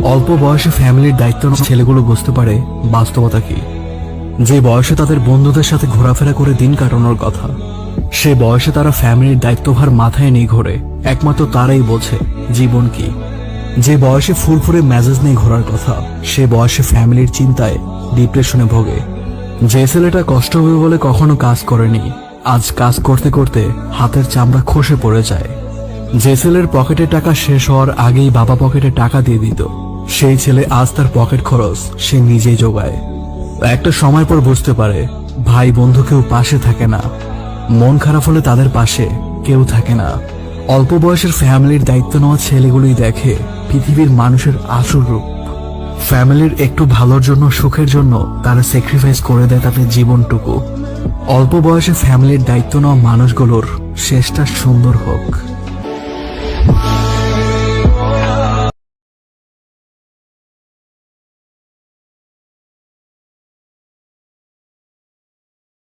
অল্প বয়সে ফ্যামিলির দায়িত্ব নেওয়া ছেলেগুলো বুঝতে পারে বাস্তবতা কি। যে বয়সে তাদের বন্ধুদের সাথে ঘোরাফেরা করে দিন কাটানোর কথা, সে বয়সে তারা ফ্যামিলির দায়িত্বভার মাথায় নিয়ে ঘোরে। একমাত্র তারাই বোঝে জীবন কি। যে বয়সে ফুরফুরে মেজাজ নিয়ে ঘোরার কথা, সে বয়সে ফ্যামিলির চিন্তায় ডিপ্রেশনে ভোগে। যে ছেলেটা কষ্ট হবে বলে কখনো কাজ করেনি, আজ কাজ করতে করতে হাতের চামড়া খসে পড়ে যায়। যে ছেলের পকেটে টাকা শেষ হওয়ার আগেই বাবা পকেটে টাকা দিয়ে দিত, সেই ছেলে আজ তার পকেট খরচ সে নিজেই জোগায়। একটা সময় পর বুঝতে পারে ভাই বন্ধু কেউ পাশে থাকে না, মন খারাপ হলে তাদের পাশে কেউ থাকে না। অল্প বয়সের ফ্যামিলির দায়িত্ব নেওয়া ছেলেগুলোই দেখে পৃথিবীর মানুষের আসল রূপ। ফ্যামিলির একটু ভালোর জন্য, সুখের জন্য তারা স্যাক্রিফাইস করে দেয় তাদের জীবনটুকু। অল্প বয়সে ফ্যামিলির দায়িত্ব নেওয়া মানুষগুলোর শেষটা সুন্দর হোক।